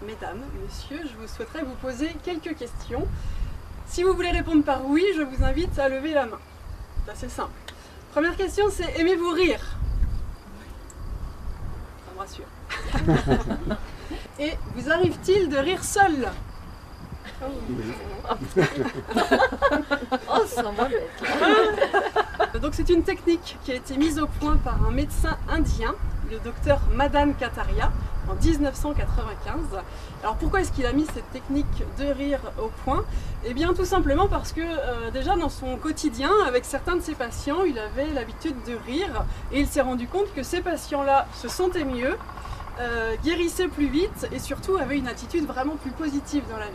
mesdames, messieurs, je vous souhaiterais vous poser quelques questions. Si vous voulez répondre par oui, je vous invite à lever la main. C'est assez simple. Première question, c'est aimez-vous rire? Ça me rassure. Et vous arrive-t-il de rire seul? Oh, ça m'embête. Donc c'est une technique qui a été mise au point par un médecin indien, le docteur Madan Kataria, en 1995. Alors pourquoi est-ce qu'il a mis cette technique de rire au point? Eh bien tout simplement parce que déjà dans son quotidien, avec certains de ses patients, il avait l'habitude de rire et il s'est rendu compte que ces patients-là se sentaient mieux, guérissaient plus vite et surtout avaient une attitude vraiment plus positive dans la vie.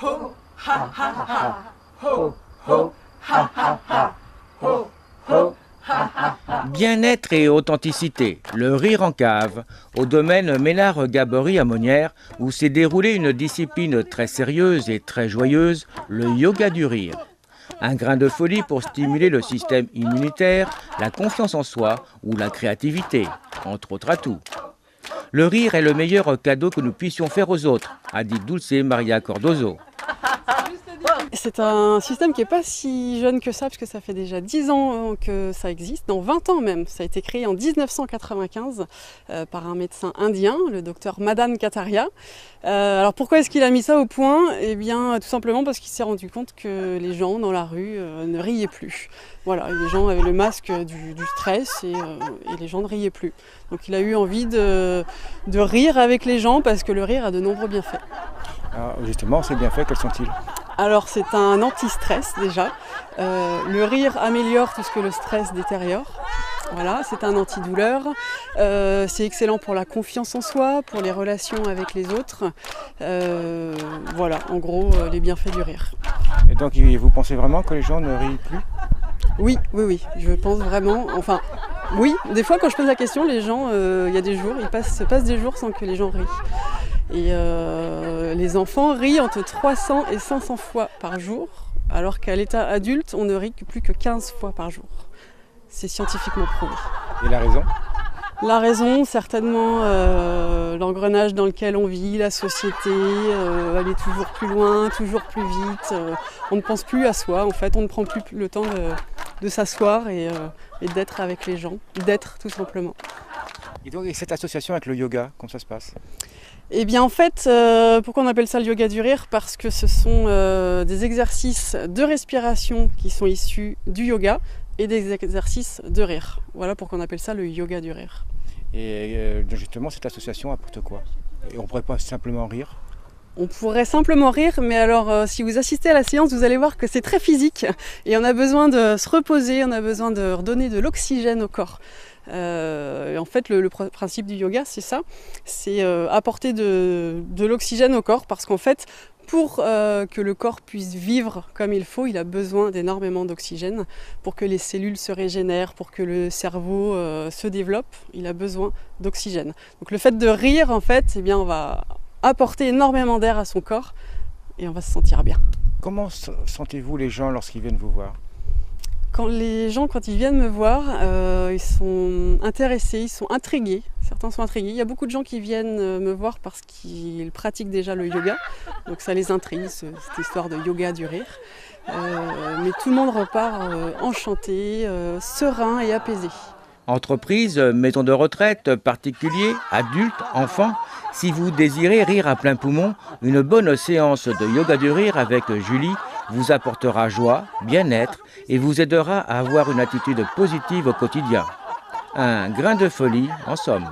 Ho, ha, ha, ha. Ho, ho, ha, ha, ha. Ho, ho. Bien-être et authenticité, le rire en cave, au domaine Ménard-Gabory à Monnières, où s'est déroulée une discipline très sérieuse et très joyeuse, le yoga du rire. Un grain de folie pour stimuler le système immunitaire, la confiance en soi ou la créativité, entre autres atouts. Le rire est le meilleur cadeau que nous puissions faire aux autres, a dit Dulce Maria Cardozo. C'est un système qui n'est pas si jeune que ça, puisque ça fait déjà 10 ans que ça existe, dans 20 ans même. Ça a été créé en 1995 par un médecin indien, le docteur Madan Kataria. Alors pourquoi est-ce qu'il a mis ça au point? Eh bien tout simplement parce qu'il s'est rendu compte que les gens dans la rue ne riaient plus. Voilà, les gens avaient le masque du stress et les gens ne riaient plus. Donc il a eu envie de rire avec les gens parce que le rire a de nombreux bienfaits. Alors justement, ces bienfaits, quels sont-ils? Alors c'est un anti-stress déjà. Le rire améliore tout ce que le stress détériore. Voilà, c'est un antidouleur. C'est excellent pour la confiance en soi, pour les relations avec les autres. Voilà, en gros, les bienfaits du rire. Et donc, vous pensez vraiment que les gens ne rient plus? Oui, je pense vraiment. Enfin, oui, des fois quand je pose la question, les gens, il y a des jours, se passent des jours sans que les gens rient. Et les enfants rient entre 300 et 500 fois par jour, alors qu'à l'état adulte, on ne rit que plus que 15 fois par jour. C'est scientifiquement prouvé. Et la raison? La raison, certainement l'engrenage dans lequel on vit, la société, aller toujours plus loin, toujours plus vite. On ne pense plus à soi, en fait, on ne prend plus le temps de s'asseoir et d'être avec les gens, d'être tout simplement. Et donc, cette association avec le yoga, comment ça se passe? Eh bien en fait, pourquoi on appelle ça le yoga du rire? Parce que ce sont des exercices de respiration qui sont issus du yoga et des exercices de rire. Voilà pourquoi on appelle ça le yoga du rire. Et justement, cette association apporte quoi? Et on pourrait pas simplement rire? On pourrait simplement rire, mais alors si vous assistez à la séance, vous allez voir que c'est très physique et on a besoin de se reposer, on a besoin de redonner de l'oxygène au corps. En fait, le principe du yoga, c'est ça, c'est apporter de l'oxygène au corps, parce qu'en fait, pour que le corps puisse vivre comme il faut, il a besoin d'énormément d'oxygène. Pour que les cellules se régénèrent, pour que le cerveau se développe, il a besoin d'oxygène. Donc le fait de rire, en fait, eh bien, on va apporter énormément d'air à son corps et on va se sentir bien. Comment sentez-vous les gens lorsqu'ils viennent vous voir? Quand ils viennent me voir, ils sont intéressés, ils sont intrigués. Certains sont intrigués. Il y a beaucoup de gens qui viennent me voir parce qu'ils pratiquent déjà le yoga. Donc ça les intrigue, cette histoire de yoga du rire. Mais tout le monde repart enchanté, serein et apaisé. Entreprise, maison de retraite, particulier, adulte, enfant, si vous désirez rire à plein poumon, une bonne séance de yoga du rire avec Julie vous apportera joie, bien-être et vous aidera à avoir une attitude positive au quotidien. Un grain de folie, en somme.